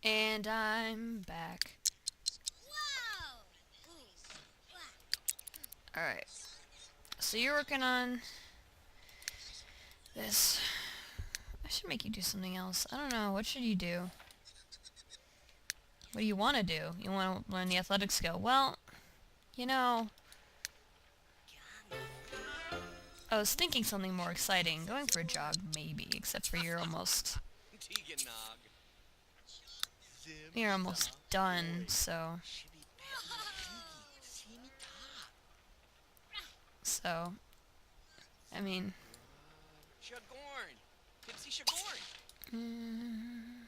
And I'm back. Alright. So you're working on this. I should make you do something else. I don't know. What should you do? What do you want to do? You want to learn the athletic skill. Well, you know, I was thinking something more exciting. Going for a jog, maybe. Except for you're almost done, so... So, I mean... Mm,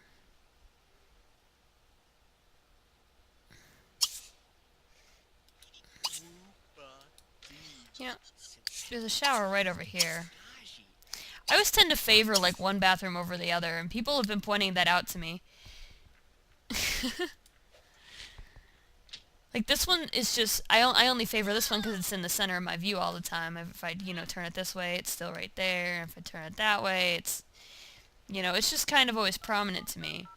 you know, there's a shower right over here. I always tend to favor, like, one bathroom over the other, and people have been pointing that out to me. Like, this one is just... I only favor this one because it's in the center of my view all the time. If I, turn it this way, it's still right there. If I turn it that way, it's... it's just kind of always prominent to me.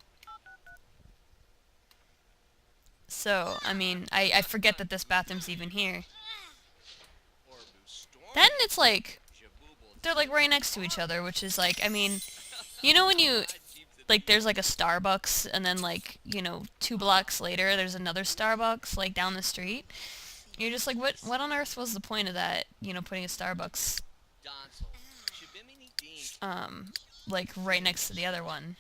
So, I mean, I forget that this bathroom's even here. Then it's like... They're, like, right next to each other, which is, like, I mean... You know when you... Like, there's, like, a Starbucks, and then, like, 2 blocks later, there's another Starbucks, like, down the street? You're just like, what on earth was the point of that, putting a Starbucks, like, right next to the other one?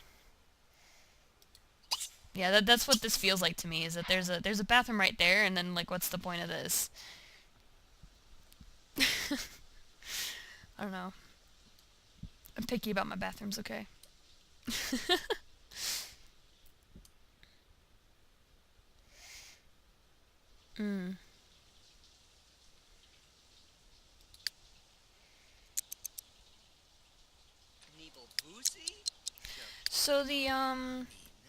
Yeah, that's what this feels like to me, is that there's a bathroom right there, and then, like, what's the point of this? I don't know. I'm picky about my bathrooms, okay? Mm. So the,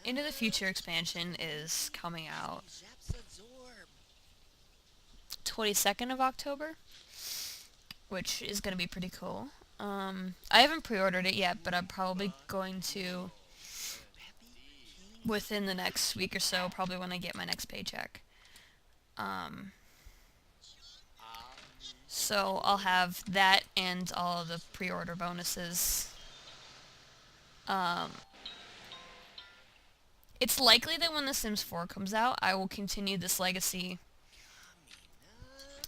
Into the Future expansion is coming out 22nd of October, which is going to be pretty cool. I haven't pre-ordered it yet, but I'm probably going to within the next week or so, probably when I get my next paycheck. Um, so I'll have that and all of the pre-order bonuses. Um, it's likely that when The Sims 4 comes out, I will continue this legacy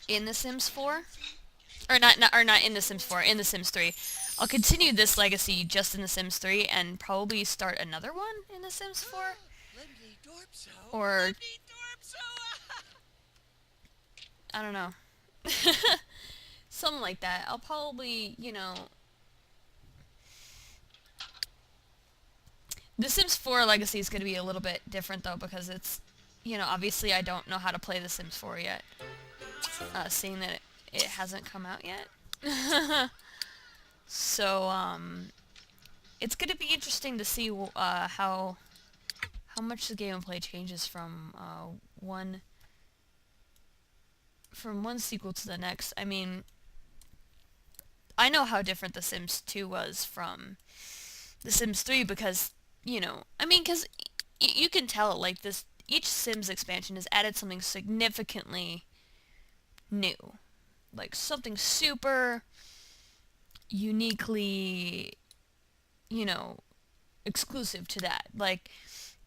in The Sims 4. Or not in The Sims 4, in The Sims 3. I'll continue this legacy just in The Sims 3 and probably start another one in The Sims 4. Or I don't know. Something like that. I'll probably, The Sims 4 Legacy is going to be a little bit different, though, because it's, obviously I don't know how to play The Sims 4 yet. Seeing that it hasn't come out yet. So, it's going to be interesting to see how much the gameplay changes from one sequel to the next. I mean, I know how different The Sims 2 was from The Sims 3 because, because you can tell, like, each Sims expansion has added something significantly new. Like, something super uniquely, exclusive to that. Like,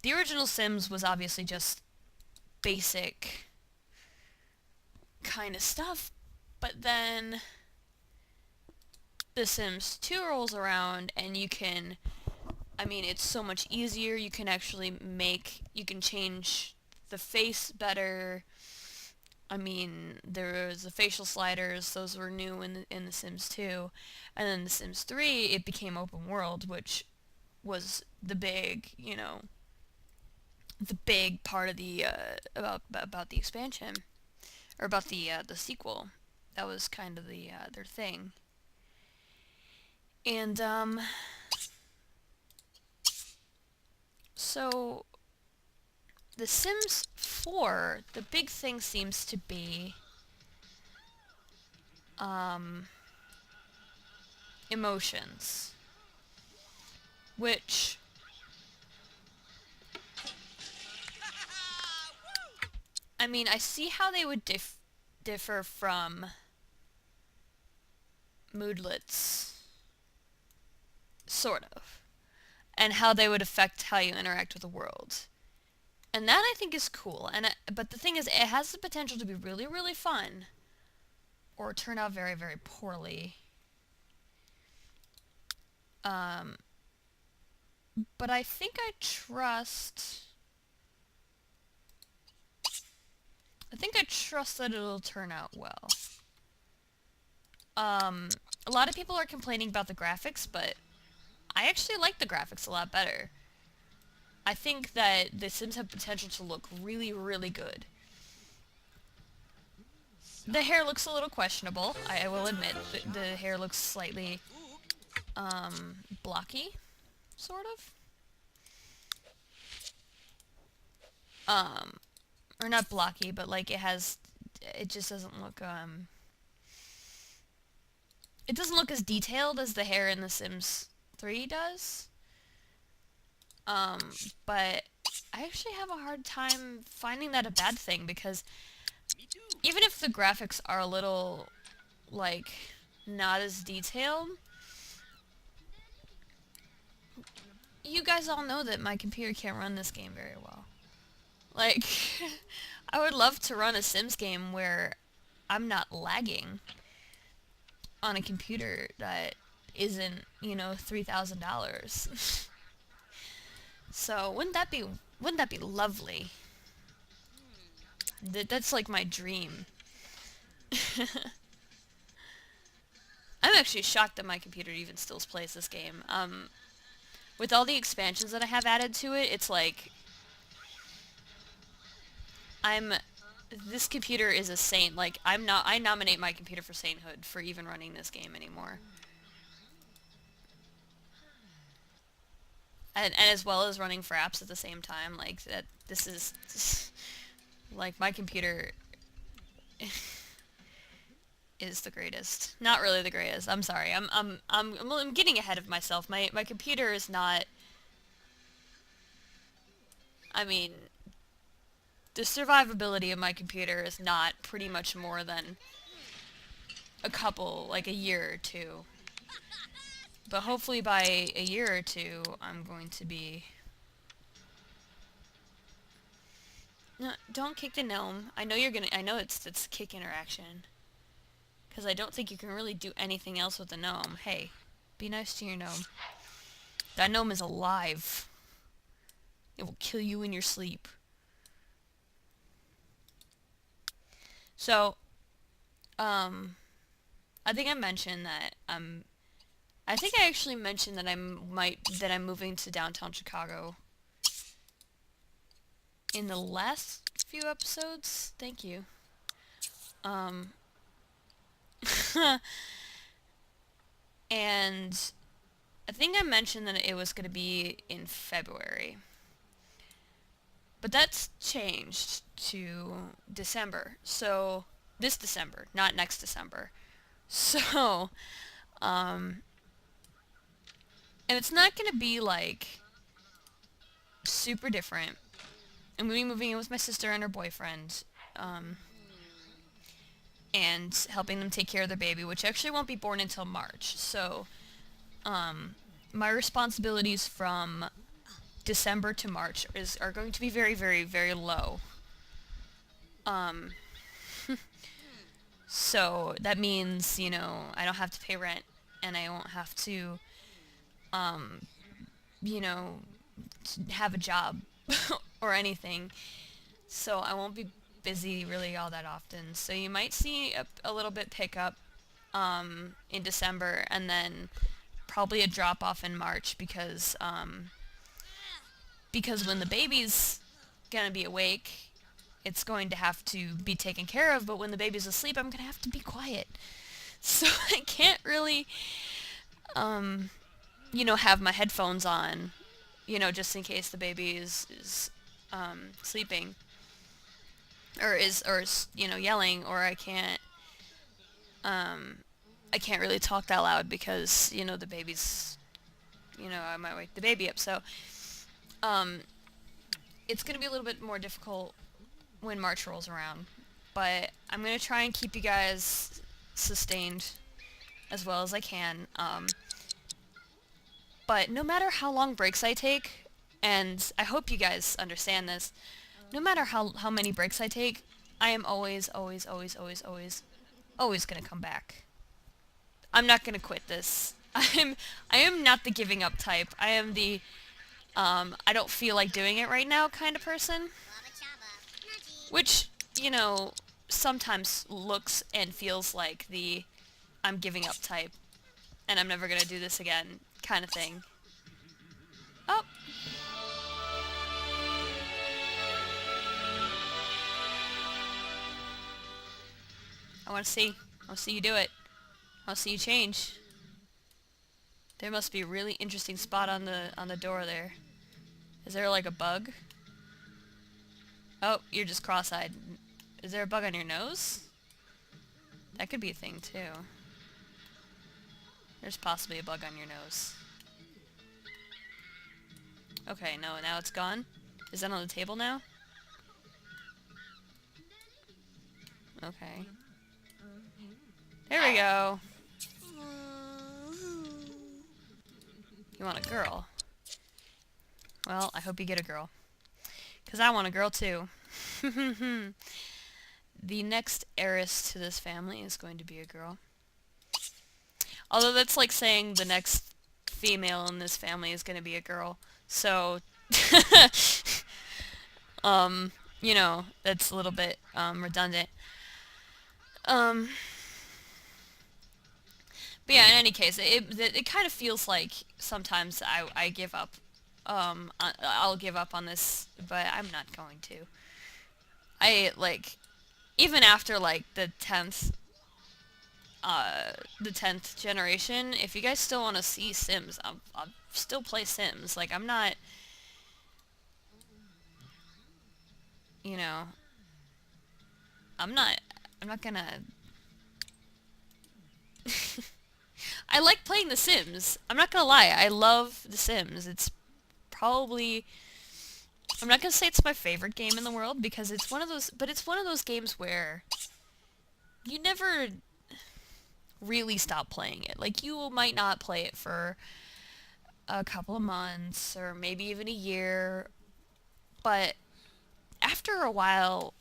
the original Sims was obviously just basic kind of stuff, but then The Sims 2 rolls around and you can, it's so much easier. You can actually you can change the face better. There was the facial sliders; those were new in the Sims 2, and then the Sims 3, it became open world, which was the big, the big part of the about the expansion, or about the sequel. That was kind of their thing. And so The Sims 4, the big thing seems to be emotions, which I mean, I see how they would differ from moodlets, sort of, and how they would affect how you interact with the world. And that I think is cool. But the thing is, it has the potential to be really, really fun, or turn out very, very poorly. But I think I trust... I think I trust that it'll turn out well. A lot of people are complaining about the graphics, but I actually like the graphics a lot better. I think that The Sims have potential to look really, really good. The hair looks a little questionable, I will admit. The hair looks slightly, blocky, sort of. Or not blocky, but like it just doesn't look, it doesn't look as detailed as the hair in The Sims 3 does. But I actually have a hard time finding that a bad thing, because even if the graphics are a little, like, not as detailed, you guys all know that my computer can't run this game very well. Like, I would love to run a Sims game where I'm not lagging on a computer that isn't, $3,000. So, wouldn't that be lovely? That's like my dream. I'm actually shocked that my computer even still plays this game. With all the expansions that I have added to it, it's like this computer is a saint. Like, I nominate my computer for sainthood for even running this game anymore. And as well as running Fraps at the same time, like, this is like, my computer is the greatest. Not really the greatest. I'm sorry. I'm getting ahead of myself. My computer is not... I mean, the survivability of my computer is not pretty much more than like a year or two. But hopefully by a year or two, I'm going to be... No, don't kick the gnome. I know it's kick interaction. Because I don't think you can really do anything else with the gnome. Hey, be nice to your gnome. That gnome is alive. It will kill you in your sleep. So, I think I mentioned that I think I actually mentioned that I'm moving to downtown Chicago in the last few episodes. Thank you. And I think I mentioned that it was going to be in February. But that's changed to December. So, this December, not next December. So, and it's not going to be, like, super different. I'm going to be moving in with my sister and her boyfriend, and helping them take care of their baby, which actually won't be born until March. So, my responsibilities from December to March are going to be very, very, very low. So that means, I don't have to pay rent, and I won't have to, have a job or anything. So I won't be busy really all that often. So you might see a little bit pick up in December, and then probably a drop off in March, because when the baby's gonna be awake, it's going to have to be taken care of, but when the baby's asleep, I'm gonna have to be quiet. So I can't really, have my headphones on, just in case the baby is sleeping, or is yelling, or I can't really talk that loud because, the baby's, I might wake the baby up. So, it's going to be a little bit more difficult when March rolls around. But I'm going to try and keep you guys sustained as well as I can. But no matter how long breaks I take, and I hope you guys understand this, no matter how many breaks I take, I am always going to come back. I'm not going to quit this. I am not the giving up type. I am the I don't feel like doing it right now kind of person. Which, you know, sometimes looks and feels like the I'm giving up type and I'm never gonna do this again kind of thing. Oh. I want to see you do it. I want to see you change. There must be a really interesting spot on the door there. Is there like a bug? Oh, you're just cross-eyed. Is there a bug on your nose? That could be a thing too. There's possibly a bug on your nose. Okay, no, now it's gone. Is that on the table now? Okay. There we go. You want a girl? Well, I hope you get a girl. Because I want a girl too. The next heiress to this family is going to be a girl. Although that's like saying the next female in this family is going to be a girl. So, you know, that's a little bit redundant. But yeah, in any case, it kind of feels like sometimes I give up. I'll give up on this, but I'm not going to. Even after, like, the 10th generation, if you guys still want to see Sims, I'll still play Sims. Like, I'm not, you know, I'm not gonna... I like playing The Sims. I'm not gonna lie, I love The Sims. It's probably... I'm not gonna say it's my favorite game in the world, because it's one of those... But it's one of those games where you never really stop playing it. Like, you might not play it for a couple of months, or maybe even a year, but after a while,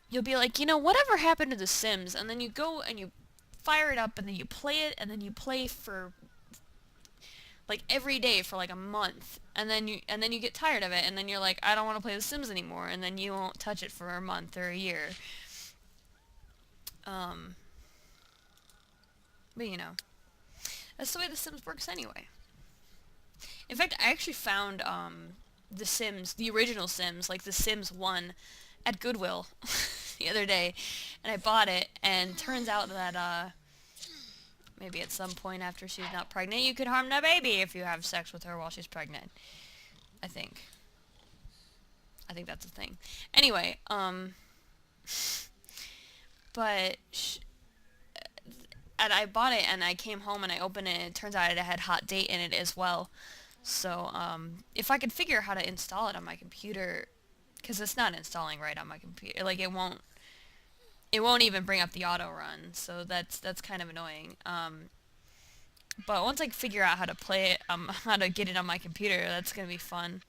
you'll be like, you know, whatever happened to The Sims? And then you go and you fire it up, and then you play it, and then you play for like every day for like a month, and then you get tired of it, and then you're like, I don't want to play The Sims anymore, and then you won't touch it for a month or a year. But you know, that's the way The Sims works anyway. In fact, I actually found The Sims, the original Sims, like The Sims 1, at Goodwill the other day, and I bought it, and turns out that maybe at some point after she's not pregnant, you could harm the baby if you have sex with her while she's pregnant. I think that's a thing. Anyway, but and I bought it, and I came home and I opened it, and it turns out it had Hot Date in it as well. So, if I could figure out how to install it on my computer, because it's not installing right on my computer, like it won't even bring up the auto run, so that's kind of annoying. But once I figure out how to play it, how to get it on my computer, that's gonna be fun.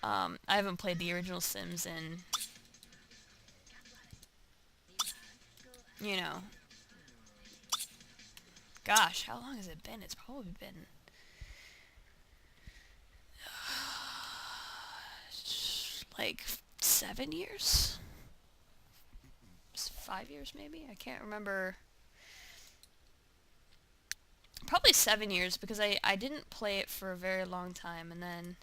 I haven't played the original Sims in, you know, gosh, how long has it been? It's probably been like 7 years? 5 years maybe? I can't remember. Probably 7 years, because I didn't play it for a very long time, and then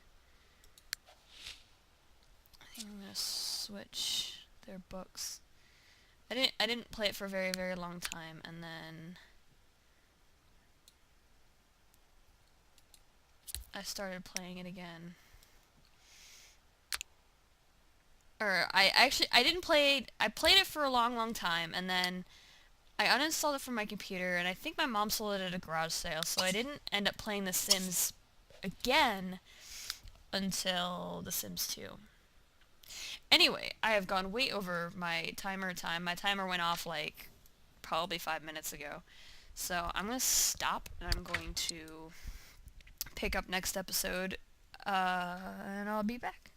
I think I'm gonna switch their books. I didn't play it for a very, very long time, and then I started playing it again. Or I played it for a long, long time, and then I uninstalled it from my computer, and I think my mom sold it at a garage sale, so I didn't end up playing The Sims again until The Sims 2. Anyway, I have gone way over my timer time. My timer went off like probably 5 minutes ago. So I'm going to stop and I'm going to pick up next episode and I'll be back.